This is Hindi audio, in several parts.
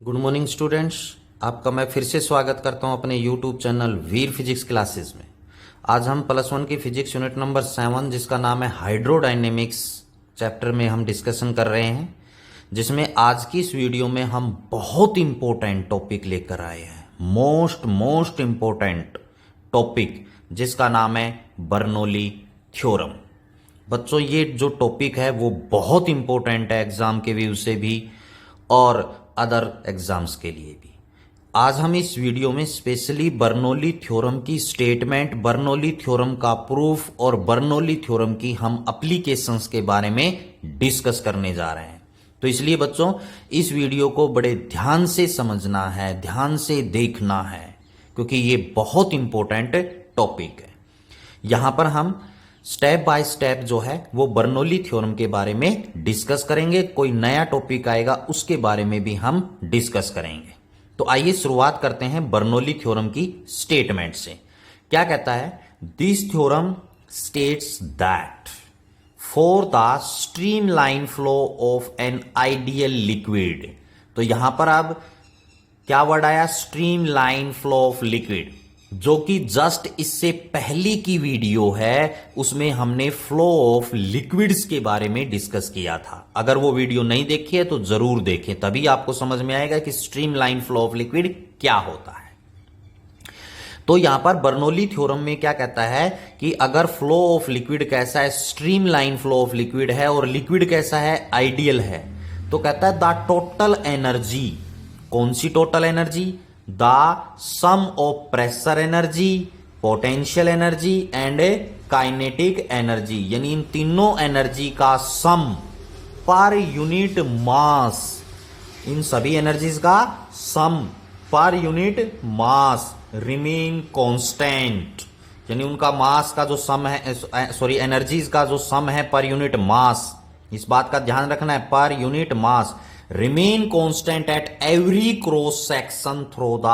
Good morning students. आपका मैं फिर से स्वागत करता हूं अपने यूट्यूब चैनल वीर फिजिक्स क्लासेस में। आज हम +1 की फिजिक्स यूनिट नंबर 7 जिसका नाम है हाइड्रोडायनेमिक्स चैप्टर में हम डिस्कशन कर रहे हैं, जिसमें आज की इस वीडियो में हम बहुत इंपॉर्टेंट टॉपिक लेकर आए हैं। मोस्ट इंपॉर्टेंट टॉपिक जिसका नाम है बर्नौली थ्योरम। बच्चों, ये जो टॉपिक है वो बहुत इंपॉर्टेंट है एग्जाम के व्यू से भी और अदर एग्जाम्स के लिए भी। आज हम इस वीडियो में स्पेशली बर्नौली थ्योरम की स्टेटमेंट, बर्नौली थ्योरम का प्रूफ और बर्नौली थ्योरम की हम एप्लीकेशंस के बारे में डिस्कस करने जा रहे हैं। तो इसलिए बच्चों, इस वीडियो को बड़े ध्यान से समझना है, ध्यान से देखना है, क्योंकि ये बहुत इंपॉर्टेंट टॉपिक है। यहां पर हम स्टेप बाय स्टेप जो है वो बर्नौली थ्योरम के बारे में डिस्कस करेंगे। कोई नया टॉपिक आएगा उसके बारे में भी हम डिस्कस करेंगे। तो आइए शुरुआत करते हैं बर्नौली थ्योरम की स्टेटमेंट से। क्या कहता है? This theorem states that for the streamline flow of an ideal liquid. तो यहां पर अब क्या वर्ड आया? स्ट्रीमलाइन फ्लो ऑफ लिक्विड, जो कि जस्ट इससे पहली की वीडियो है, उसमें हमने फ्लो ऑफ लिक्विड्स के बारे में डिस्कस किया था। अगर वो वीडियो नहीं देखी है तो जरूर देखें, तभी आपको समझ में आएगा कि स्ट्रीमलाइन फ्लो ऑफ लिक्विड क्या होता है। तो यहां पर बर्नौली थ्योरम में क्या कहता है कि अगर फ्लो ऑफ लिक्विड कैसा है, स्ट्रीमलाइन फ्लो ऑफ लिक्विड है, और लिक्विड कैसा है, आइडियल है, तो कहता है द टोटल एनर्जी। कौन सी total energy? The sum of pressure energy, potential energy and kinetic energy, यानी इन तीनों एनर्जी का सम पर यूनिट मास, इन सभी एनर्जीज का सम पर यूनिट मास रिमेन कांस्टेंट, यानी उनका मास का जो सम है, सॉरी एनर्जीज का जो सम है पर यूनिट मास, इस बात का ध्यान रखना है, पर unit mass remain constant at every cross section through the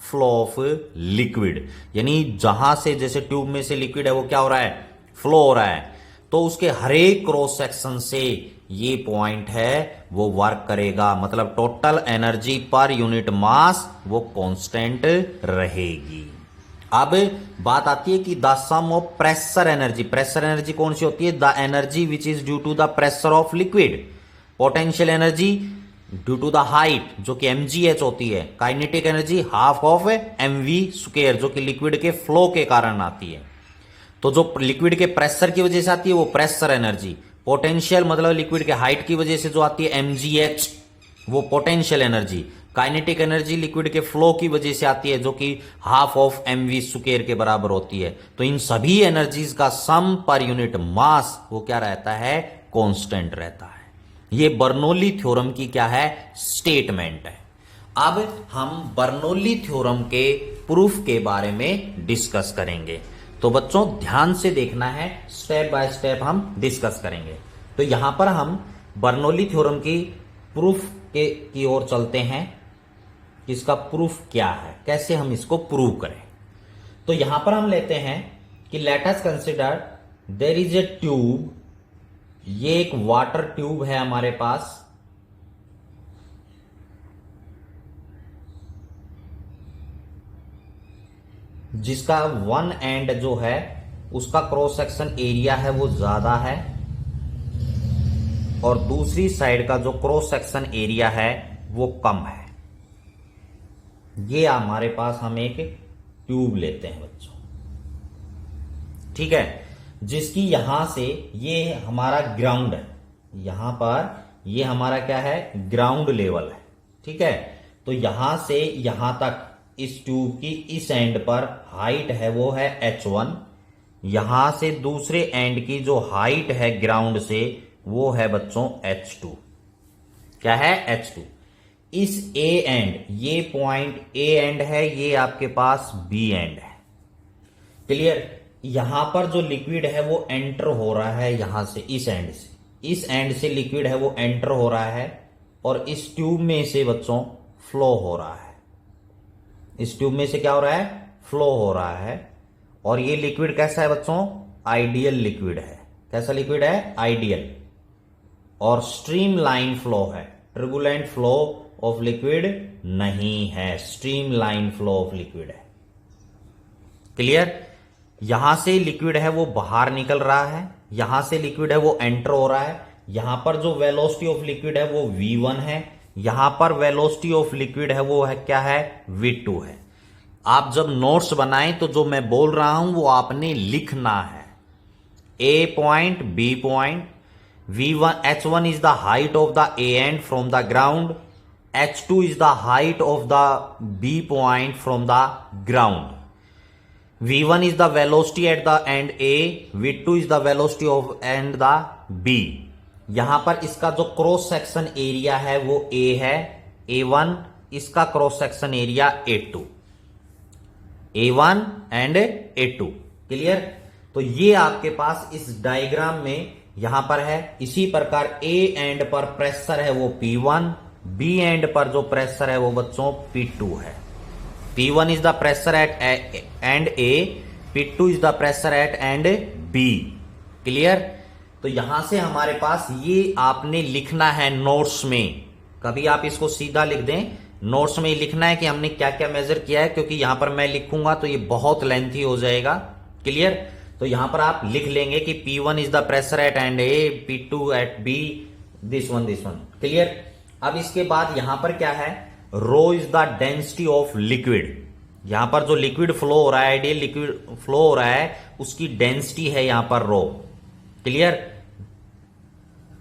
flow of liquid. यानी जहां से, जैसे ट्यूब में से लिक्विड है वो क्या हो रहा है, फ्लो हो रहा है, तो उसके हर एक क्रॉस सेक्शन से ये पॉइंट है वो वर्क करेगा, मतलब total energy per unit mass वो कांस्टेंट रहेगी। अब बात आती है कि the sum of pressure energy. Pressure energy कौन सी होती है? The energy which is due to the pressure of liquid. Potential energy due to the height, जो कि mgh होती है। Kinetic energy half of mv square, जो कि लिक्विड के फ्लो के कारण आती है। तो जो लिक्विड के प्रेशर की वजह से आती है वो प्रेशर एनर्जी। पोटेंशियल मतलब लिक्विड के हाइट की वजह से जो आती है mgh, वो potential energy. Kinetic energy liquid के फ्लो की वजह से आती है, जो कि हाफ ऑफ mv स्क्वायर के बराबर होती है। तो इन सभी एनर्जीज का सम पर यूनिट मास वो क्या रहता है? कांस्टेंट रहता है। ये बर्नौली थ्योरम की क्या है? स्टेटमेंट है। अब हम बर्नौली थ्योरम के प्रूफ के बारे में डिस्कस करेंगे। तो बच्चों ध्यान से देखना है, स्टेप बाय स्टेप हम डिस्कस करेंगे। तो यहां पर हम बर्नौली थ्योरम की प्रूफ की ओर चलते हैं। इसका प्रूफ क्या है, कैसे हम इसको प्रूव करें। तो यहां पर हम लेते हैं कि let us consider there is a tube. ये एक वाटर ट्यूब है हमारे पास, जिसका वन एंड जो है उसका क्रॉस सेक्शन एरिया है वो ज्यादा है, और दूसरी साइड का जो क्रॉस सेक्शन एरिया है वो कम है। ये हमारे पास हम एक ट्यूब लेते हैं बच्चों, ठीक है, जिसकी यहां से ये हमारा ग्राउंड है, यहां पर ये हमारा क्या है? ग्राउंड लेवल है, ठीक है। तो यहां से यहां तक इस ट्यूब की इस एंड पर हाइट है वो है h1, यहां से दूसरे एंड की जो हाइट है ग्राउंड से वो है बच्चों h2। क्या है? h2। इस a एंड, ये पॉइंट a एंड है, ये आपके पास b एंड है। क्लियर? यहां पर जो लिक्विड है वो एंटर हो रहा है यहां से, इस एंड से, इस एंड से लिक्विड है वो एंटर हो रहा है, और इस ट्यूब में से बच्चों फ्लो हो रहा है। इस ट्यूब में से क्या हो रहा है? फ्लो हो रहा है। और ये लिक्विड कैसा है बच्चों? आइडियल लिक्विड है। कैसा लिक्विड है? आइडियल। और स्ट्रीम लाइन फ्लो है, टर्बुलेंट फ्लो ऑफ लिक्विड नहीं है, स्ट्रीमलाइन फ्लो ऑफ लिक्विड है। क्लियर? यहां से लिक्विड है वो बाहर निकल रहा है, यहां से लिक्विड है वो एंटर हो रहा है। यहां पर जो वेलोसिटी ऑफ लिक्विड है वो v1 है, यहां पर वेलोसिटी ऑफ लिक्विड है वो है क्या है, v2 है। आप जब नोट्स बनाएं तो जो मैं बोल रहा हूं वो आपने लिखना है। A point, B point, V1, H1 is the height of the A end from the ground, H2 is the height of the B point from the ground. V1 is the velocity at the end A, V2 is the velocity of end the B. यहां पर इसका जो क्रॉस सेक्शन एरिया है वो A है, A1, इसका cross section area A2, A1 and A2। Clear? तो ये आपके पास इस डायग्राम में यहां पर है। इसी प्रकार A एंड पर प्रेशर है वो P1, B एंड पर जो प्रेशर है वो बच्चों P2 है। P1 is the pressure at end A, P2 is the pressure at and B। Clear? तो यहां से हमारे पास ये आपने लिखना है नोट्स में। कभी आप इसको सीधा लिख दें, नोट्स में लिखना है कि हमने क्या क्या मेजर किया है, क्योंकि यहां पर मैं लिखूंगा तो ये बहुत लेंथी हो जाएगा। क्लियर? तो यहां पर आप लिख लेंगे कि P1 is the pressure at end A, P2 at B, this one. Clear? अब इसके बाद यहां पर क्या है, rho is the density of liquid. यहां पर जो लिक्विड फ्लो हो रहा है, आइडियल लिक्विड फ्लो हो रहा है, उसकी डेंसिटी है यहां पर रो। क्लियर?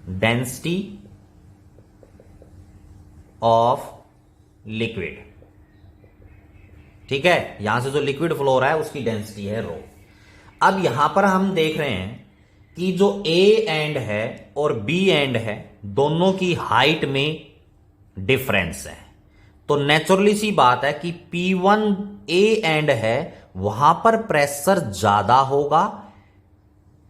Density of liquid. ठीक है, यहां से जो लिक्विड फ्लो हो रहा है उसकी डेंसिटी है रो। अब यहां पर हम देख रहे हैं कि जो A एंड है और B एंड है, दोनों की हाइट में डिफरेंस है। तो नेचुरली सी बात है कि P1 A एंड है, वहां पर प्रेशर ज्यादा होगा,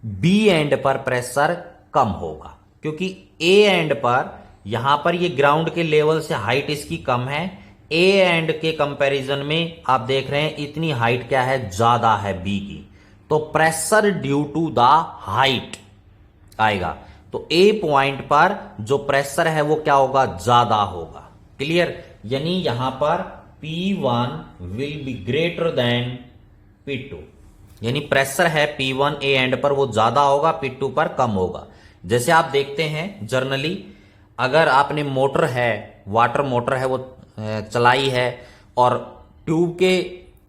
B एंड पर प्रेशर कम होगा, क्योंकि A एंड पर यहां पर ये ग्राउंड के लेवल से हाइट इसकी कम है। A एंड के कंपैरिजन में आप देख रहे हैं इतनी हाइट क्या है, ज्यादा है B की। तो pressure due to the height आएगा। तो A पॉइंट पर जो प्रेशर है वो क्या होगा, ज्यादा होगा। क्लियर? यानी यहां पर P1 will be greater than P2, यानी प्रेशर है P1 A एंड पर वो ज्यादा होगा, P2 पर कम होगा। जैसे आप देखते हैं जनरली, अगर आपने मोटर है, वाटर मोटर है वो चलाई है और ट्यूब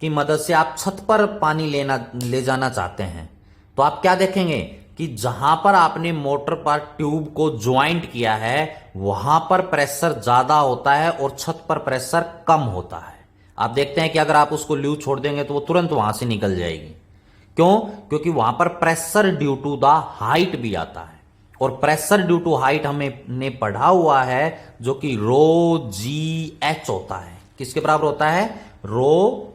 की मदद से आप छत पर पानी ले जाना चाहते हैं, तो आप क्या देखेंगे कि जहां पर आपने मोटर पर ट्यूब को ज्वाइंट किया है वहां पर प्रेशर ज्यादा होता है और छत पर प्रेशर कम होता है। आप देखते हैं कि अगर आप उसको ल्यू छोड़ देंगे तो वो तुरंत वहां से निकल जाएगी। क्यों? क्योंकि वहां पर pressure due to the height भी आता है, और प्रेशर ड्यू टू हाइट हमने पढ़ा हुआ है जो कि रो जी एच होता है। किसके बराबर होता है? Rho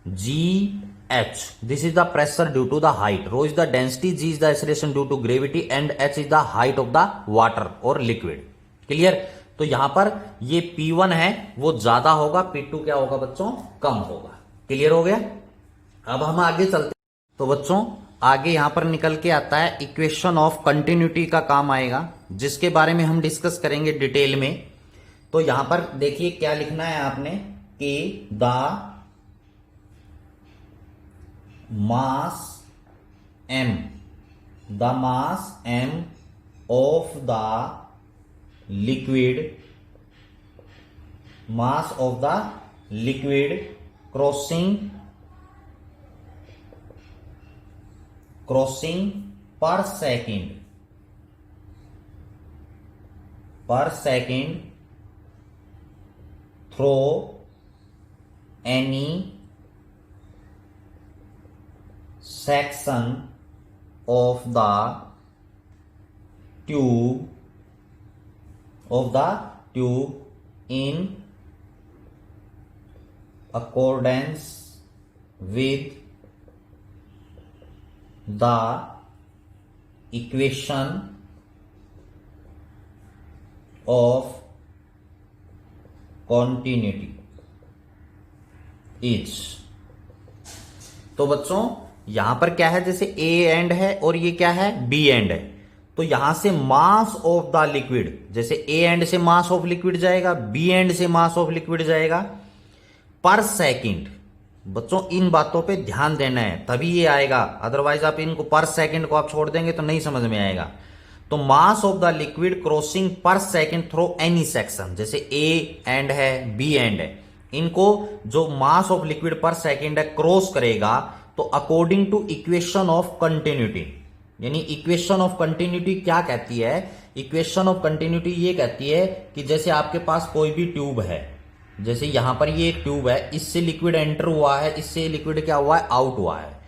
G H. This is the pressure due to the height. Rho is the density, G is the acceleration due to gravity and H is the height of the water और लिक्विड। क्लियर? तो यहां पर ये P1 है वो ज्यादा होगा, P2 क्या होगा बच्चों, कम होगा। क्लियर हो गया? अब हम आगे चलते हैं। तो बच्चों आगे यहां पर निकल के आता है इक्वेशन ऑफ कंटिन्यूटी का काम आएगा, जिसके बारे में हम डिस्कस करेंगे डिटेल में। तो यहां पर देखिए क्या लिखना है आपने कि the mass m of the liquid, mass of the liquid crossing per second through any section of the tube in accordance with the equation of continuity is। तो बच्चों यहां पर क्या है, जैसे A एंड है और ये क्या है, B एंड है, तो यहां से मास ऑफ द लिक्विड, जैसे ए एंड से मास ऑफ लिक्विड जाएगा, बी एंड से मास ऑफ लिक्विड जाएगा पर सेकंड। बच्चों इन बातों पे ध्यान देना है तभी ये आएगा, अदरवाइज आप इनको पर सेकंड को आप छोड़ देंगे तो नहीं समझ में आएगा। तो mass of the liquid crossing per second through any section, जैसे ए एंड है, बी एंड है, इनको जो mass of liquid per second है क्रॉस करेगा तो according to equation of continuity, यानी इक्वेशन ऑफ कंटिन्यूटी क्या कहती है, इक्वेशन ऑफ कंटिन्यूटी ये कहती है कि जैसे आपके पास कोई भी ट्यूब है, जैसे यहां पर ये एक ट्यूब है, इससे लिक्विड एंटर हुआ है, इससे लिक्विड क्या हुआ है, आउट हुआ है,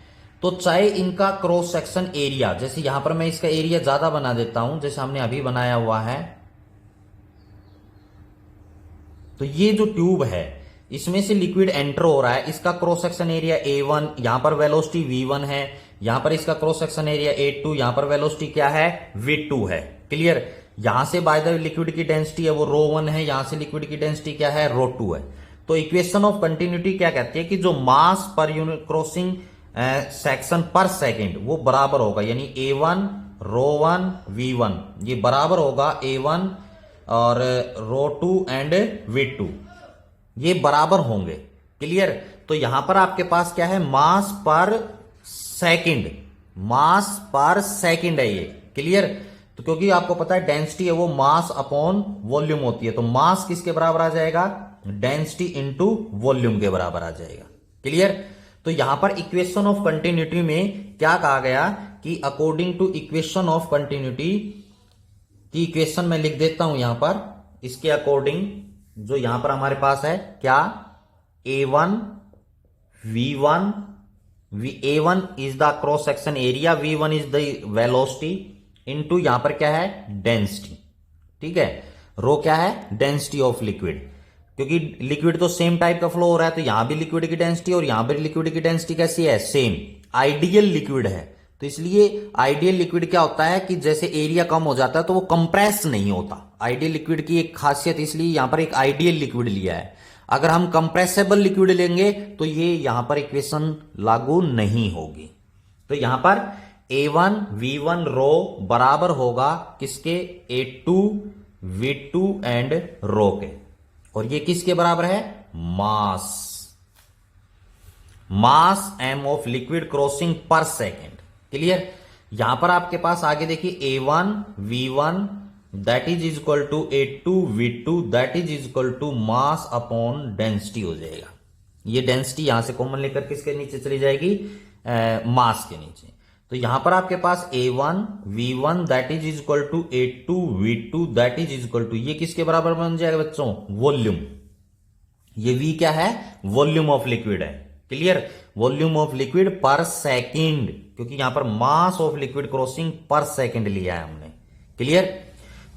तो चाहे इनका क्रॉस सेक्शन एरिया, जैसे यहां पर मैं इसका एरिया ज्यादा बना देता हूं, जैसे हमने अभी बनाया हुआ है, तो ये जो ट्यूब है इसमें से लिक्विड एंटर हो रहा है, इसका क्रॉस सेक्शन एरिया A1, यहां पर वेलोसिटी V1 है, यहां पर इसका क्रॉस सेक्शन एरिया A2, यहां पर वेलोसिटी क्या है, V2 है। क्लियर। यहां से बाय द लिक्विड की डेंसिटी है वो ρ1 है, यहां से लिक्विड की डेंसिटी क्या है, ρ2 है। तो इक्वेशन ऑफ कंटिन्यूटी क्या कहती है कि जो मास पर यूनिट क्रॉसिंग सेक्शन पर सेकेंड वो बराबर होगा, यानी A1 ρ1 V1 ये बराबर होगा A1 और ρ2 एंड V2, ये बराबर होंगे। क्लियर। तो यहां पर आपके पास क्या है, मास पर सेकंड, मास पर सेकंड है ये। क्लियर। तो क्योंकि आपको पता है डेंसिटी है वो मास अपॉन वॉल्यूम होती है, तो मास किसके बराबर आ जाएगा, डेंसिटी इंटू वॉल्यूम के बराबर आ जाएगा। क्लियर। तो यहां पर इक्वेशन ऑफ कंटिन्यूटी में क्या कहा गया कि according to equation of continuity की इक्वेशन मैं लिख देता हूं यहां पर, इसके अकॉर्डिंग जो यहां पर हमारे पास है क्या, A1 V1 A1 is the cross section area, V1 is the velocity, into यहां पर क्या है, डेंसिटी। ठीक है। रो क्या है, डेंसिटी ऑफ लिक्विड, क्योंकि लिक्विड तो सेम टाइप का फ्लो हो रहा है, तो यहां भी लिक्विड की डेंसिटी और यहां भी लिक्विड की डेंसिटी कैसी है, सेम। आइडियल लिक्विड है, तो इसलिए आइडियल लिक्विड क्या होता है कि जैसे एरिया कम हो जाता है तो वो कंप्रेस नहीं होता। आइडियल लिक्विड की एक खासियत, इसलिए यहां पर एक आइडियल लिक्विड लिया है। अगर हम कंप्रेसेबल लिक्विड लेंगे तो ये यहां पर इक्वेशन लागू नहीं होगी। तो यहां पर A1 V1 रो बराबर होगा किसके, A2 V2 एंड रो के, और ये किसके बराबर है, mass, mass m of liquid crossing per second. Clear. यहां पर आपके पास आगे देखिए A1 V1 that is equal to A2 V2 that is equal to mass upon density हो जाएगा। ये डेंसिटी यहां से कॉमन लेकर किसके नीचे चली जाएगी, मास के नीचे। तो यहां पर आपके पास A1 V1 that is equal to A2 V2 that is equal to, ये किसके बराबर बन जाएगा बच्चों, वॉल्यूम। ये V क्या है, वॉल्यूम ऑफ लिक्विड है। Clear. Volume of liquid per second, क्योंकि यहां पर मास of liquid crossing per second लिया है हमने। क्लियर।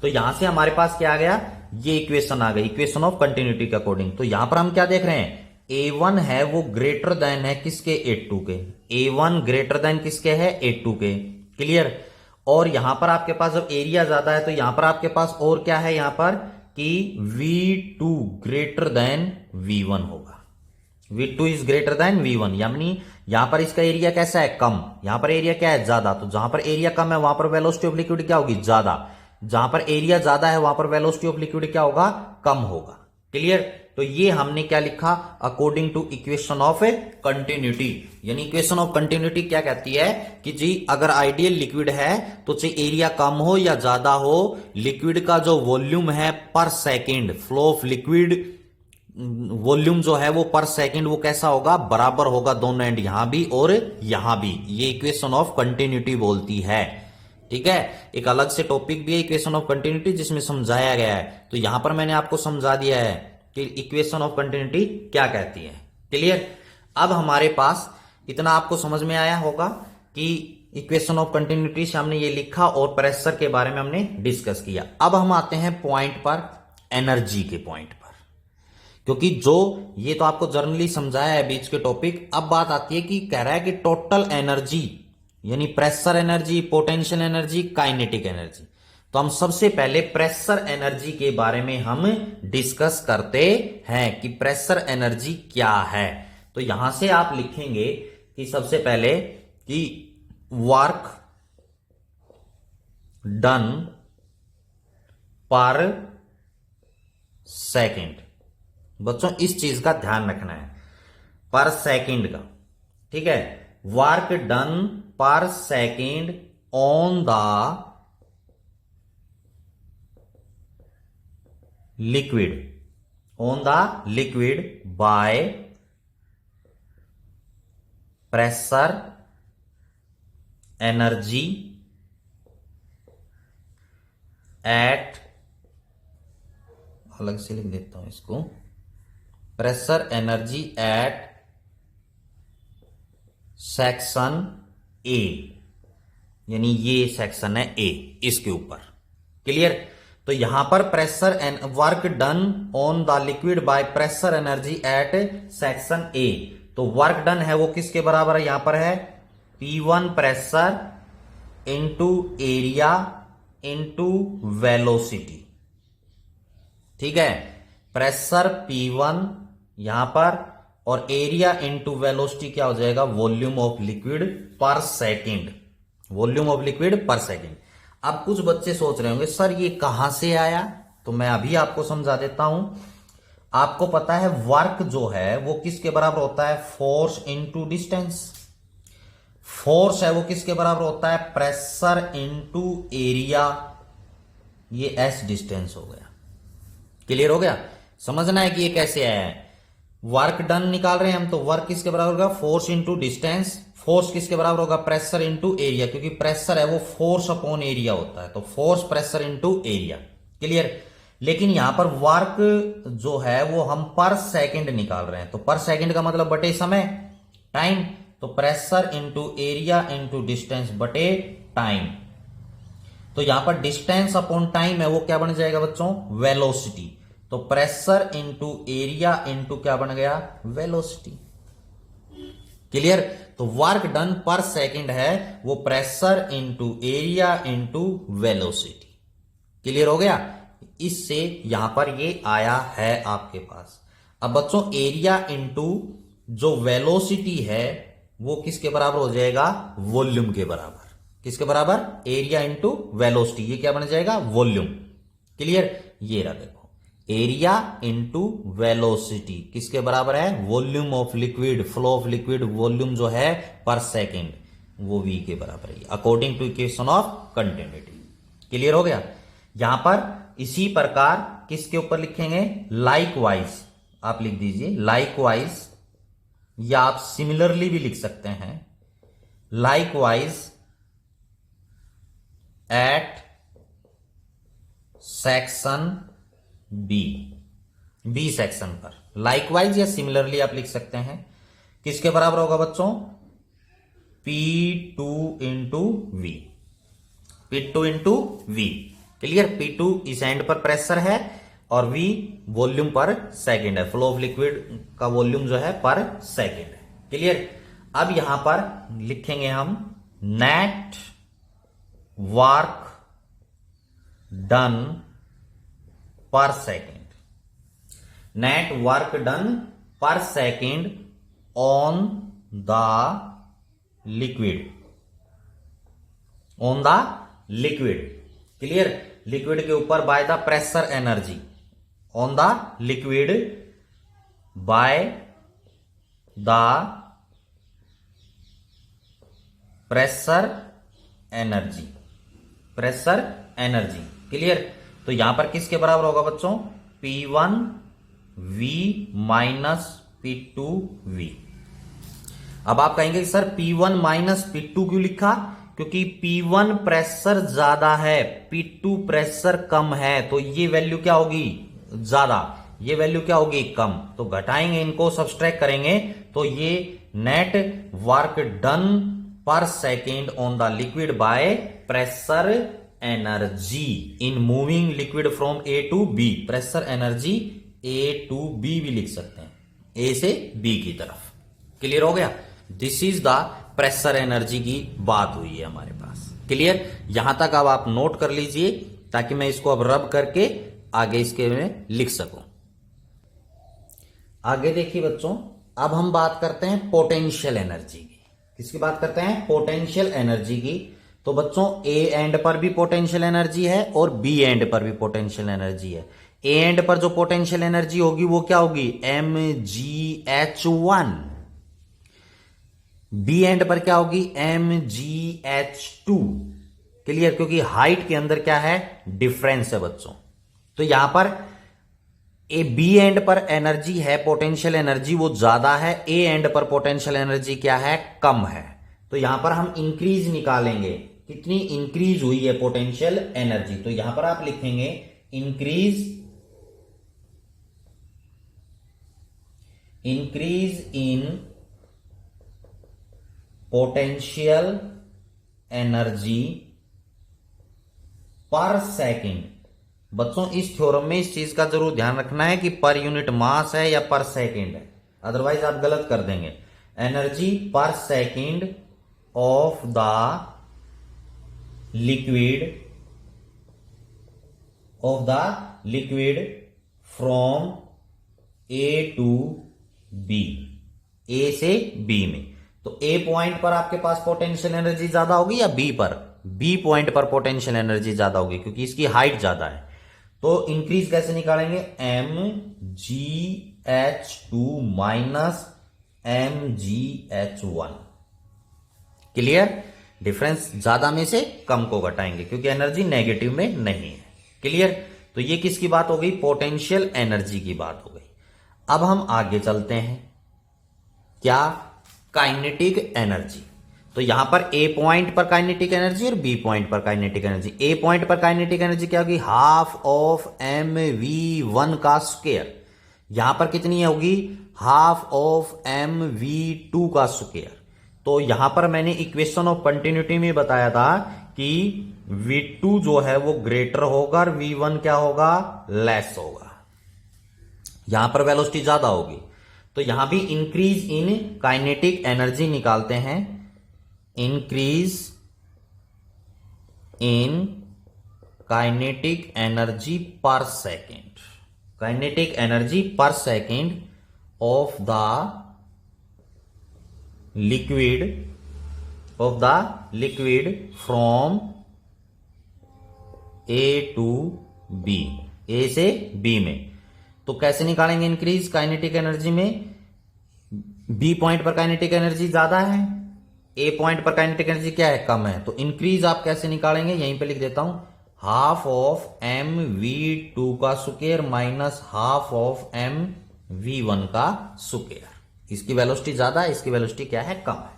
तो यहां से हमारे पास क्या आ गया, ये इक्वेशन आ गई, इक्वेशन ऑफ कंटिन्यूटी के अकॉर्डिंग। तो यहां पर हम क्या देख रहे हैं, A1 है वो ग्रेटर देन है किसके, A2 के। A1 ग्रेटर देन किसके है, A2 के। क्लियर। और यहां पर आपके पास जब एरिया ज्यादा है तो यहां पर आपके पास और क्या है, यहां पर कि V2 ग्रेटर देन V1 होगा। V2 is greater than V1, यानी यहां पर इसका एरिया कैसा है, कम, यहां पर एरिया क्या है, ज्यादा। तो जहां पर एरिया कम है वहां पर वेलोसिटी ऑफ लिक्विड क्या होगी, ज्यादा। जहां पर एरिया ज्यादा है वहां पर वेलोसिटी ऑफ लिक्विड क्या होगा, कम होगा। क्लियर। तो ये हमने क्या लिखा, according to equation of continuity, यानी इक्वेशन ऑफ कंटिन्यूटी क्या कहती है कि जी अगर आइडियल लिक्विड है तो चाहे एरिया कम हो या ज्यादा हो, लिक्विड का जो वॉल्यूम है per second, flow of liquid volume जो है वो पर सेकंड वो कैसा होगा, बराबर होगा दोनों एंड, यहां भी और यहां भी। ये इक्वेशन ऑफ कंटिन्यूटी बोलती है। ठीक है। एक अलग से टॉपिक भी है इक्वेशन ऑफ कंटिन्यूटी जिसमें समझाया गया है, तो यहां पर मैंने आपको समझा दिया है कि इक्वेशन ऑफ कंटिन्यूटी क्या कहती है। क्लियर। अब हमारे पास इतना आपको समझ में आया होगा कि इक्वेशन ऑफ कंटिन्यूटी से हमने ये लिखा और प्रेशर के बारे में हमने डिस्कस किया। अब हम आते हैं पॉइंट पर, एनर्जी के पॉइंट पर, क्योंकि जो ये तो आपको जर्नली समझाया है बीच के टॉपिक। अब बात आती है कि कह रहा है कि टोटल एनर्जी, यानी pressure energy, potential energy, kinetic energy. तो हम सबसे पहले प्रेशर एनर्जी के बारे में हम डिस्कस करते हैं कि प्रेशर एनर्जी क्या है। तो यहां से आप लिखेंगे कि सबसे पहले कि वर्क डन पर सेकेंड। बच्चों इस चीज का ध्यान रखना है, पर सेकेंड का, ठीक है। Work done per second on the liquid, on the liquid by pressure energy at, अलग से लिख देता हूं इसको, pressure energy at section A, यानी ये सेक्शन है ए, इसके ऊपर। क्लियर। तो यहां पर pressure and work done on the liquid by pressure energy at section A, तो वर्क डन है वो किसके बराबर है, यहां पर है P1 pressure into area into velocity, ठीक है। प्रेशर P1 यहां पर और एरिया इंटू वेलोसिटी क्या हो जाएगा, वॉल्यूम ऑफ लिक्विड पर सेकेंड, वॉल्यूम ऑफ लिक्विड पर सेकेंड। अब कुछ बच्चे सोच रहे होंगे सर ये कहां से आया, तो मैं अभी आपको समझा देता हूं। आपको पता है वर्क जो है वो किसके बराबर होता है, फोर्स इंटू डिस्टेंस। फोर्स है वो किसके बराबर होता है, प्रेशर इंटू एरिया, ये एस डिस्टेंस हो गया। क्लियर हो गया। समझना है कि ये कैसे आया है। वर्क डन निकाल रहे हैं हम, तो वर्क किसके बराबर होगा, फोर्स इंटू डिस्टेंस। फोर्स किसके बराबर होगा, प्रेशर इंटू एरिया, क्योंकि प्रेशर है वो फोर्स अपॉन एरिया होता है, तो force pressure into area. Clear. लेकिन यहां पर वर्क जो है वो हम पर सेकंड निकाल रहे हैं, तो पर सेकंड का मतलब बटे समय, टाइम, तो pressure into area into distance बटे टाइम। तो यहां पर डिस्टेंस अपॉन टाइम है वो क्या बन जाएगा बच्चों, वेलोसिटी। तो प्रेशर इंटू एरिया इंटू क्या बन गया, वेलोसिटी। क्लियर। तो वर्क डन पर सेकंड है वो pressure into area into velocity. Clear हो गया। इससे यहां पर ये आया है आपके पास। अब बच्चों एरिया इंटू जो वेलोसिटी है वो किसके बराबर हो जाएगा, वॉल्यूम के बराबर। किसके बराबर, एरिया इंटू वेलोसिटी, ये क्या बन जाएगा, वॉल्यूम। क्लियर। ये रहा देखो, एरिया इंटू वेलोसिटी किसके बराबर है, volume of liquid, flow of liquid, volume जो है पर सेकेंड, वो v के बराबर है, according to equation of continuity. Clear हो गया। यहां पर इसी प्रकार किसके ऊपर लिखेंगे, लाइकवाइज आप लिख दीजिए, लाइकवाइज, या आप सिमिलरली भी लिख सकते हैं, likewise at section B section पर, लाइकवाइज या सिमिलरली आप लिख सकते हैं। किसके बराबर होगा बच्चों, P2 into V, P2 into V. Clear. P2 इस एंड पर प्रेशर है और V वॉल्यूम पर सेकेंड है, फ्लो ऑफ लिक्विड का वॉल्यूम जो है पर सेकेंड है। क्लियर। अब यहां पर लिखेंगे हम net work done per second, net work done per second on the liquid, on the liquid. Clear. Liquid के ऊपर by the pressure energy, on the liquid by the pressure energy, pressure energy. Clear. तो यहां पर किसके बराबर होगा बच्चों, P1 V minus P2 V। अब आप कहेंगे कि सर P1 माइनस P2 क्यों लिखा, क्योंकि P1 प्रेशर ज्यादा है, P2 प्रेशर कम है, तो ये वैल्यू क्या होगी, ज्यादा, ये वैल्यू क्या होगी, कम। तो घटाएंगे इनको, सब्सट्रैक्ट करेंगे, तो ये net work done per second on the liquid by pressure energy in moving liquid from A to B, pressure energy A to B भी लिख सकते हैं, ए से बी की तरफ। क्लियर हो गया। This is the pressure energy की बात हुई है हमारे पास। क्लियर। यहां तक अब आप नोट कर लीजिए ताकि मैं इसको अब रब करके आगे इसके में लिख सकूं। आगे देखिए बच्चों, अब हम बात करते हैं पोटेंशियल एनर्जी की। किसकी बात करते हैं, पोटेंशियल एनर्जी की। तो बच्चों ए एंड पर भी पोटेंशियल एनर्जी है और बी एंड पर भी पोटेंशियल एनर्जी है। ए एंड पर जो पोटेंशियल एनर्जी होगी वो क्या होगी, mgh1। बी एंड पर क्या होगी, mgh2। क्लियर, क्योंकि हाइट के अंदर क्या है, डिफरेंस है बच्चों। तो यहां पर ए बी एंड पर एनर्जी है, पोटेंशियल एनर्जी वो ज्यादा है, ए एंड पर पोटेंशियल एनर्जी क्या है, कम है। तो यहां पर हम इंक्रीज निकालेंगे, कितनी इंक्रीज हुई है पोटेंशियल एनर्जी। तो यहां पर आप लिखेंगे increase in potential energy per second. बच्चों इस थ्योरम में इस चीज का जरूर ध्यान रखना है कि पर यूनिट मास है या पर सेकेंड है, अदरवाइज आप गलत कर देंगे। Energy per second of the liquid from A to B, A से बी में। तो ए पॉइंट पर आपके पास पोटेंशियल एनर्जी ज्यादा होगी या बी पर, बी पॉइंट पर पोटेंशियल एनर्जी ज्यादा होगी क्योंकि इसकी हाइट ज्यादा है। तो इंक्रीज कैसे निकालेंगे, mgh2 minus mgh1। Clear, difference ज्यादा में से कम को घटाएंगे क्योंकि एनर्जी नेगेटिव में नहीं है। क्लियर, तो ये किसकी बात हो गई, पोटेंशियल एनर्जी की बात हो गई। अब हम आगे चलते हैं, क्या, काइनेटिक एनर्जी। तो यहां पर ए पॉइंट पर काइनेटिक एनर्जी और बी पॉइंट पर काइनेटिक एनर्जी। ए पॉइंट पर काइनेटिक एनर्जी क्या होगी, हाफ ऑफ mv1 का स्क्वायर। यहां पर कितनी होगी, हाफ ऑफ mv2 का स्क्वायर। तो यहां पर मैंने इक्वेशन ऑफ कंटिन्यूटी में बताया था कि v2 जो है वो ग्रेटर होगा और v1 क्या होगा, लेस होगा। यहां पर वेलोसिटी ज्यादा होगी, तो यहां भी इंक्रीज इन काइनेटिक एनर्जी निकालते हैं। Increase in kinetic energy per second, kinetic energy per second of the liquid from A to B, A से बी में। तो कैसे निकालेंगे इंक्रीज काइनेटिक एनर्जी में, बी पॉइंट पर काइनेटिक एनर्जी ज्यादा है, ए पॉइंट पर काइनेटिक एनर्जी क्या है, कम है। तो इंक्रीज आप कैसे निकालेंगे, यहीं पे लिख देता हूं, हाफ ऑफ mv2 का square minus half of mv1 का स्क्वायर। इसकी वेलोसिटी ज्यादा है, इसकी वेलोसिटी क्या है, कम है।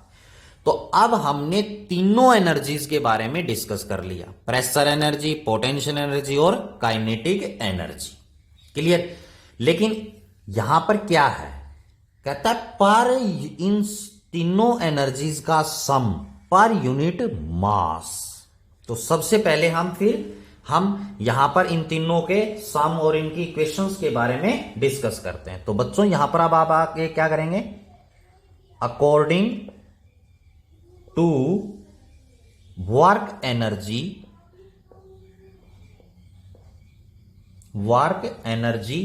तो अब हमने तीनों एनर्जीज के बारे में डिस्कस कर लिया, प्रेशर एनर्जी, पोटेंशियल एनर्जी और काइनेटिक एनर्जी। क्लियर, लेकिन यहां पर क्या है, कहता है पर इन तीनों एनर्जीज का सम पर यूनिट मास। तो सबसे पहले हम यहां पर इन तीनों के सम और इनकी इक्वेशंस के बारे में डिस्कस करते हैं। तो बच्चों यहां पर अब आप आके क्या करेंगे, according to work energy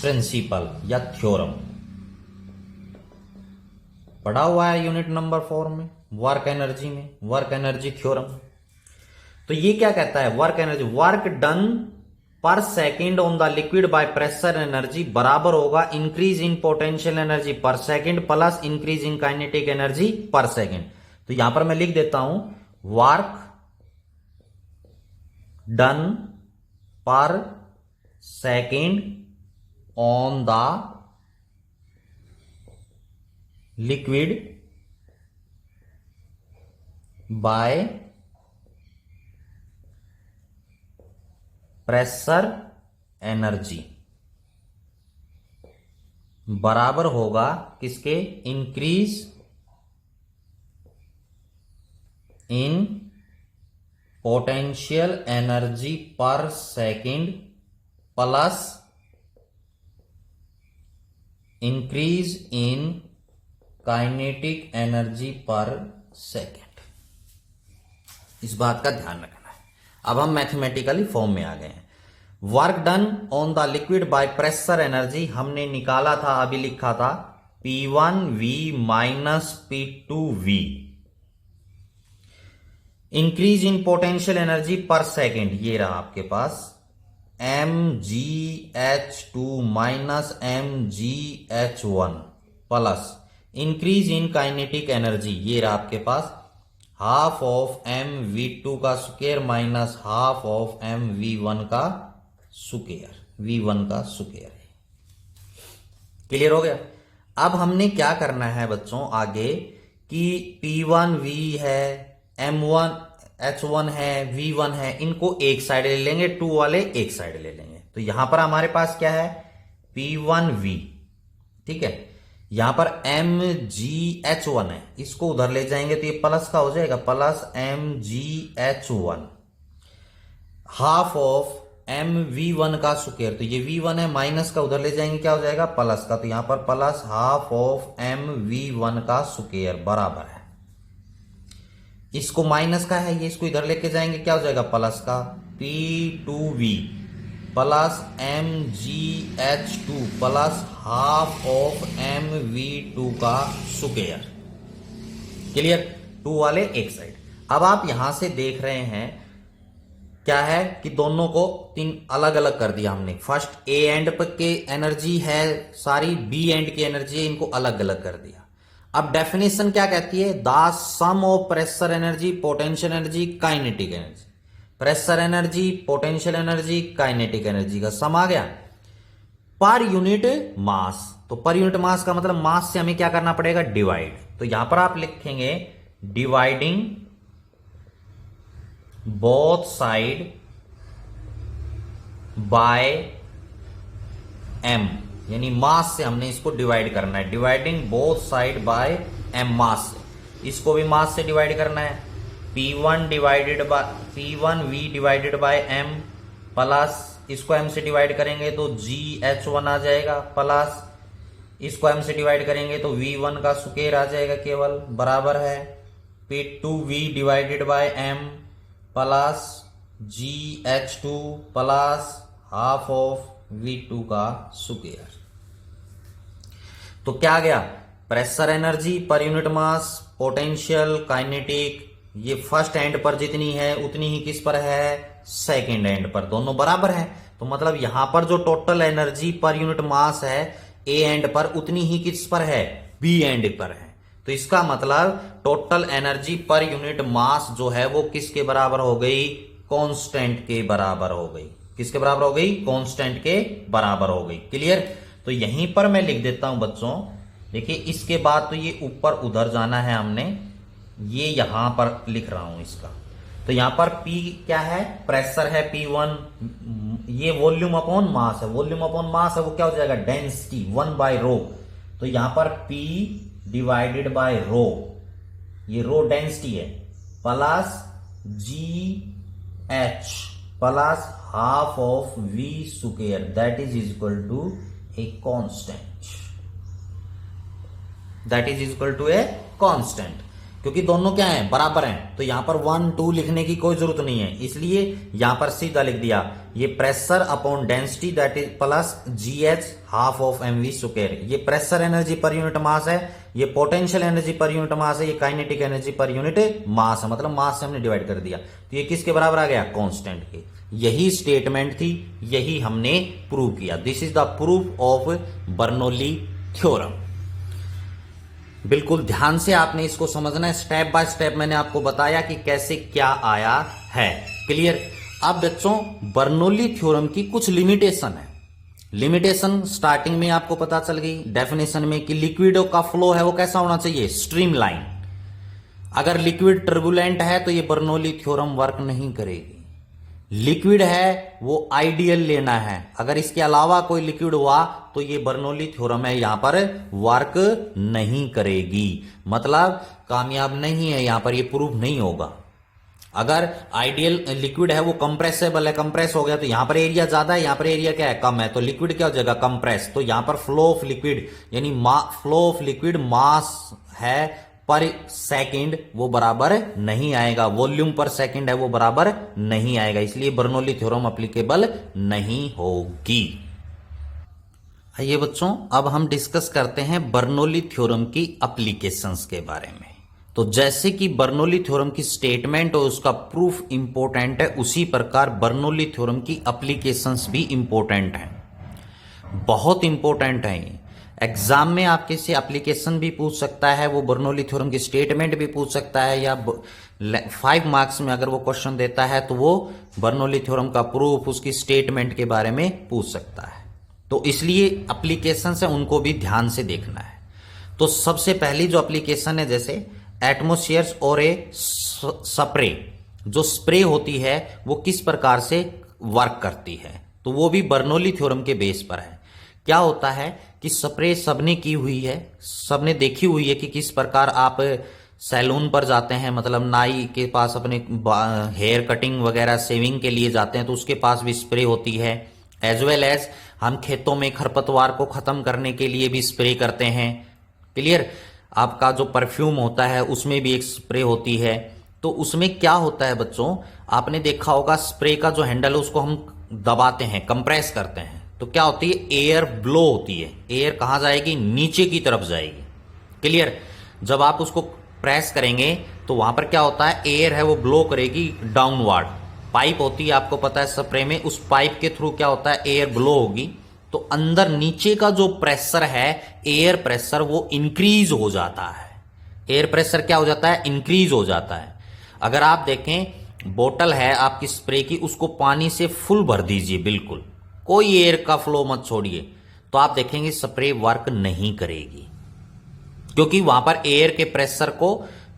principle या थ्योरम पढ़ा हुआ है यूनिट नंबर 4 में, वर्क एनर्जी थ्योरम। तो ये क्या कहता है, work energy, work done per second on the liquid by pressure energy बराबर होगा increase in potential energy per second plus increase in kinetic energy per second. तो यहां पर मैं लिख देता हूं, work done per second on the liquid by pressure energy बराबर होगा किसके, increase in potential energy per second plus increase in kinetic energy per second. इस बात का ध्यान रखना है। अब हम मैथमेटिकली फॉर्म में आ गए हैं। Work done on the liquid by pressure energy हमने निकाला था, अभी लिखा था P1V minus P2V। Increase in potential energy per second, ये रहा आपके पास mgh2 minus mgh1 plus increase in kinetic energy, ये रहा आपके पास हाफ ऑफ mv2 का square minus half of mv1 का स्क्वायर, v1 का स्क्वायर है। क्लियर हो गया। अब हमने क्या करना है बच्चों आगे कि P1V है, M1 H1 है, V1 है, इनको एक साइड ले लेंगे, 2 वाले एक साइड ले लेंगे। तो यहां पर हमारे पास क्या है P1V, ठीक है। यहां पर MgH1 है, इसको उधर ले जाएंगे तो ये प्लस का हो जाएगा, plus MgH1 half of mv1 का स्क्वायर, तो ये v1 है, माइनस का उधर ले जाएंगे क्या हो जाएगा प्लस का, तो यहां पर प्लस हाफ ऑफ mv1 का स्क्वायर बराबर है, इसको माइनस का है, ये इसको इधर लेके जाएंगे क्या हो जाएगा प्लस का, p2v plus mgh2 plus half of mv2 का स्क्वायर। क्लियर, 2 वाले एक साइड। अब आप यहां से देख रहे हैं क्या है कि दोनों को 3 अलग अलग कर दिया हमने। फर्स्ट ए एंड के एनर्जी है सारी, बी एंड की एनर्जी है, इनको अलग अलग कर दिया। अब डेफिनेशन क्या कहती है, the sum of pressure energy, potential energy, kinetic energy. Pressure energy, potential energy, kinetic energy का सम आ गया पर यूनिट मास। तो पर यूनिट मास का मतलब मास से हमें क्या करना पड़ेगा डिवाइड। तो यहां पर आप लिखेंगे dividing both side by m, यानी मास से हमने इसको डिवाइड करना है, dividing both side by m मास से, इसको भी मास से डिवाइड करना है। P1 divided by P1V divided by m plus इसको m से डिवाइड करेंगे तो GH1 आ जाएगा, प्लस इसको m से डिवाइड करेंगे तो V1 का स्क्वायर आ जाएगा केवल, बराबर है P2V divided by m plus GH2 plus half of V2 का स्क्वायर। तो क्या आ गया, प्रेशर एनर्जी पर यूनिट मास, पोटेंशियल, काइनेटिक, ये फर्स्ट एंड पर जितनी है उतनी ही किस पर है सेकंड एंड पर, दोनों बराबर है। तो मतलब यहां पर जो total energy per unit mass है ए एंड पर उतनी ही किस पर है बी एंड पर है। तो इसका मतलब टोटल एनर्जी पर यूनिट मास जो है वो किसके बराबर हो गई, कांस्टेंट के बराबर हो गई। किसके बराबर हो गई, कांस्टेंट के बराबर हो गई। क्लियर। तो यहीं पर मैं लिख देता हूं बच्चों, देखिए इसके बाद तो ये ऊपर उधर जाना है हमने, ये यहां पर लिख रहा हूं इसका। तो यहां पर P क्या है, प्रेशर है P1, ये वॉल्यूम अपॉन मास है, वॉल्यूम अपॉन मास है वो क्या हो जाएगा डेंसिटी 1/ρ। तो यहां पर P डिवाइडेड बाय रो, ये रो डेंसिटी है, plus GH plus half of V square that is equal to a constant, that is equal to a constant, क्योंकि दोनों क्या हैं बराबर हैं। तो यहां पर 1 2 लिखने की कोई जरूरत नहीं है, इसलिए यहां पर सीधा लिख दिया ये pressure upon density that is plus GH half of mv square. ये pressure energy per unit mass है, ये potential energy per unit mass है, ये kinetic energy per unit mass है, मतलब मास से हमने डिवाइड कर दिया। तो ये किसके बराबर आ गया कांस्टेंट के। यही स्टेटमेंट थी, यही हमने प्रूव किया। This is the proof of Bernoulli theorem. बिल्कुल ध्यान से आपने इसको समझना है, स्टेप बाय स्टेप मैंने आपको बताया कि कैसे क्या आया है। क्लियर। अब बच्चों बर्नौली थ्योरम की कुछ लिमिटेशन है। लिमिटेशन स्टार्टिंग में आपको पता चल गई डेफिनेशन में कि लिक्विड का फ्लो है वो कैसा होना चाहिए स्ट्रीमलाइन। अगर लिक्विड टर्बुलेंट है तो ये बर्नौली थ्योरम वर्क नहीं करेगी। लिक्विड है वो आइडियल लेना है, अगर इसके अलावा कोई लिक्विड हुआ तो ये बर्नौली थ्योरम है यहां पर वर्क नहीं करेगी, मतलब कामयाब नहीं है, यहां पर ये प्रूव नहीं होगा। अगर आइडियल लिक्विड है वो कंप्रेसेबल है, कंप्रेस हो गया तो यहां पर एरिया ज्यादा है, यहां पर एरिया क्या है कम है, तो लिक्विड क्या हो जाएगा कंप्रेस। तो यहां पर फ्लो ऑफ लिक्विड यानी फ्लो ऑफ लिक्विड मास है पर सेकंड वो बराबर नहीं आएगा, वॉल्यूम पर सेकंड है वो बराबर नहीं आएगा, इसलिए बर्नौली थ्योरम एप्लीकेबल नहीं होगी। आइए बच्चों अब हम डिस्कस करते हैं बर्नौली थ्योरम की एप्लीकेशंस के बारे में। तो जैसे कि बर्नौली थ्योरम की स्टेटमेंट और उसका प्रूफ इंपॉर्टेंट है, उसी प्रकार बर्नौली थ्योरम की एप्लीकेशंस भी इंपॉर्टेंट हैं, बहुत इंपॉर्टेंट है। एग्जाम में आपके से एप्लीकेशन भी पूछ सकता है, वो बर्नौली थ्योरम की स्टेटमेंट भी पूछ सकता है, या 5 मार्क्स में अगर वो क्वेश्चन देता है तो वो बर्नौली थ्योरम का प्रूफ, उसकी स्टेटमेंट के बारे में पूछ सकता है। तो इसलिए एप्लीकेशन है उनको भी ध्यान से देखना है। तो सबसे पहली जो एप्लीकेशन है, जैसे एटमोस्फियर्स और ए स्प्रे, जो स्प्रे होती है वो किस प्रकार से वर्क करती है, तो वो भी बर्नौली थ्योरम के बेस पर है। क्या होता है कि स्प्रे सबने की हुई है, सबने देखी हुई है कि किस प्रकार आप सैलून पर जाते हैं, मतलब नाई के पास अपने हेयर कटिंग वगैरह सेविंग के लिए जाते हैं तो उसके पास भी स्प्रे होती है। एज वेल एज हम खेतों में खरपतवार को खत्म करने के लिए भी स्प्रे करते हैं। क्लियर? आपका जो परफ्यूम होता है उसमें भी एक स्प्रे होती है। तो उसमें क्या होता है बच्चों, आपने देखा होगा स्प्रे का जो हैंडल है उसको हम दबाते हैं, कंप्रेस करते हैं, तो क्या होती है, एयर ब्लो होती है। एयर कहां जाएगी, नीचे की तरफ जाएगी। क्लियर? जब आप उसको प्रेस करेंगे तो वहां पर क्या होता है, एयर है वो ब्लो करेगी डाउनवर्ड। पाइप होती है, आपको पता है स्प्रे में, उस पाइप के थ्रू क्या होता है, एयर ब्लो होगी, तो अंदर नीचे का जो प्रेशर है, एयर प्रेशर, वो इंक्रीज हो जाता है। एयर प्रेशर क्या हो जाता है, इंक्रीज हो जाता है। अगर आप देखें बोतल है आपकी स्प्रे की, उसको पानी से फुल भर दीजिए, बिल्कुल कोई एयर का फ्लो मत छोड़िए, तो आप देखेंगे स्प्रे वर्क नहीं करेगी, क्योंकि वहां पर एयर के प्रेशर को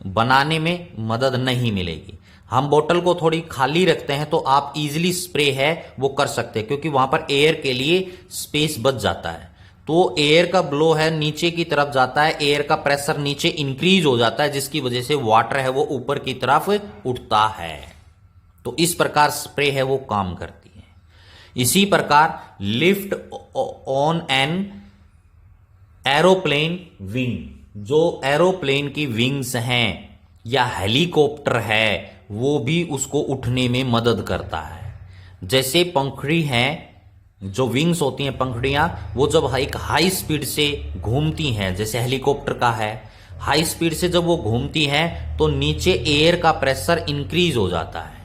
बनाने में मदद नहीं मिलेगी। हम बोतल को थोड़ी खाली रखते हैं तो आप इजीली स्प्रे है वो कर सकते हैं, क्योंकि वहां पर एयर के लिए स्पेस बच जाता है। तो एयर का ब्लो है नीचे की तरफ जाता है, एयर का प्रेशर नीचे इंक्रीज हो जाता है, जिसकी वजह से वाटर है वो ऊपर की तरफ उठता है। तो इस प्रकार स्प्रे है वो काम करती है। इसी प्रकार lift on an aeroplane wing, जो एरोप्लेन की विंग्स हैं या हेलीकॉप्टर है, वो भी उसको उठने में मदद करता है। जैसे पंखड़ी हैं, जो विंग्स होती हैं पंखड़ियां, वो जब एक हाई स्पीड से घूमती हैं, जैसे हेलीकॉप्टर का है, हाई स्पीड से जब वो घूमती हैं तो नीचे एयर का प्रेशर इंक्रीज हो जाता है।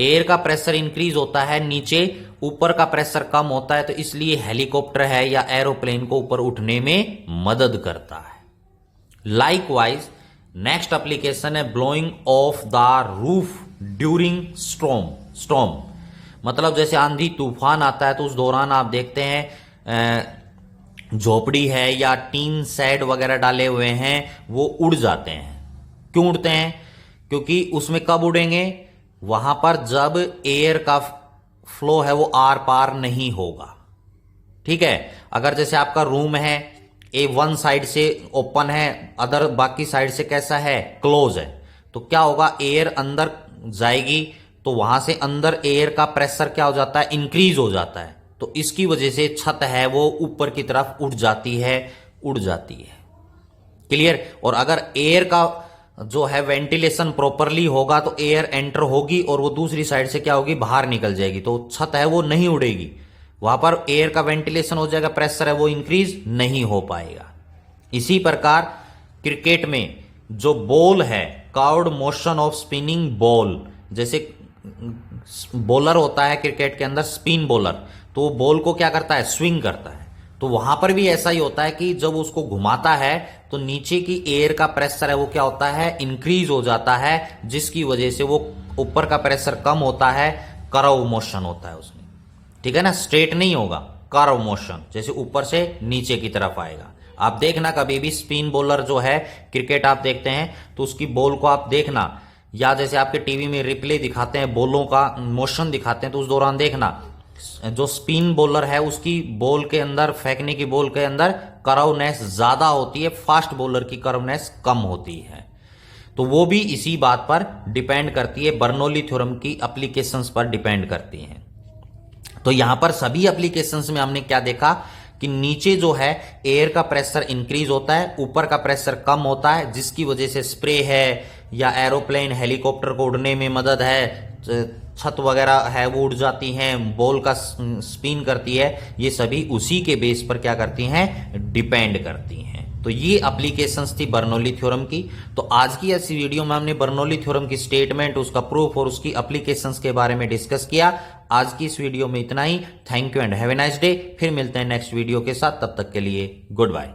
एयर का प्रेशर इंक्रीज होता है, नीचे ऊपर का प्रेशर कम होता है, तो इसलिए हेलीकॉप्टर है या एरोप्लेन को ऊपर उठने में मदद करता है। लाइकवाइज नेक्स्ट एप्लीकेशन है blowing of the roof during storm, मतलब जैसे आंधी तूफान आता है तो उस दौरान आप देखते हैं झोपड़ी है या टीन शेड वगैरह डाले हुए हैं वो उड़ जाते हैं। क्यों उड़ते हैं? क्योंकि उसमें कब उड़ेंगे, वहां पर जब एयर का फ्लो है वो आर पार नहीं होगा। ठीक है? अगर जैसे आपका रूम है, ए वन साइड से ओपन है, अदर बाकी साइड से कैसा है, क्लोज है, तो क्या होगा, एयर अंदर जाएगी, तो वहां से अंदर एयर का प्रेशर क्या हो जाता है, इंक्रीज हो जाता है, तो इसकी वजह से छत है वो ऊपर की तरफ उड़ जाती है, उड़ जाती है। क्लियर? और अगर एयर का जो है वेंटिलेशन प्रॉपरली होगा तो एयर एंटर होगी और वो दूसरी साइड से क्या होगी, बाहर निकल जाएगी, तो छत है वो नहीं उड़ेगी, वहां पर एयर का वेंटिलेशन हो जाएगा, प्रेशर है वो इंक्रीज नहीं हो पाएगा। इसी प्रकार क्रिकेट में जो बॉल है, curved motion of spinning ball, जैसे बॉलर होता है क्रिकेट के अंदर स्पिन बॉलर, तो वो बॉल को क्या करता है, स्विंग करता है, तो वहां पर भी ऐसा ही होता है कि जब उसको घुमाता है तो नीचे की एयर का प्रेशर है वो क्या होता है, इंक्रीज हो जाता है, जिसकी वजह से वो ऊपर का प्रेशर कम होता है, कर्व मोशन होता है उसमें। ठीक है ना, स्ट्रेट नहीं होगा, कर्व मोशन, जैसे ऊपर से नीचे की तरफ आएगा। आप देखना कभी भी स्पिन बॉलर जो है क्रिकेट आप देखते हैं तो उसकी बॉल को आप देखना, या जैसे आपके टीवी में रिप्ले दिखाते हैं, बॉलों का मोशन दिखाते हैं, तो उस दौरान देखना जो स्पिन बॉलर है उसकी बॉल के अंदर, फेंकने की बॉल के अंदर कर्वनेस ज्यादा होती है, फास्ट बॉलर की कर्वनेस कम होती है। तो वो भी इसी बात पर डिपेंड करती है, बर्नौली थ्योरम की एप्लीकेशंस पर डिपेंड करती हैं। तो यहां पर सभी एप्लीकेशंस में हमने क्या देखा कि नीचे जो है एयर का प्रेशर इंक्रीज होता है, ऊपर का प्रेशर कम होता है, जिसकी वजह से स्प्रे है या एरोप्लेन हेलीकॉप्टर को उड़ने में मदद है, छत वगैरह है वो उड़ जाती हैं, बॉल का स्पिन करती है, ये सभी उसी के बेस पर क्या करती हैं, डिपेंड करती हैं। तो ये एप्लीकेशंस थी बर्नौली थ्योरम की। तो आज की ऐसी वीडियो में हमने बर्नौली थ्योरम की स्टेटमेंट, उसका प्रूफ और उसकी एप्लीकेशंस के बारे में डिस्कस किया। आज की इस वीडियो में इतना ही। Thank you and have a nice day. फिर मिलते हैं नेक्स्ट वीडियो के साथ, तब तक के लिए गुड बाय।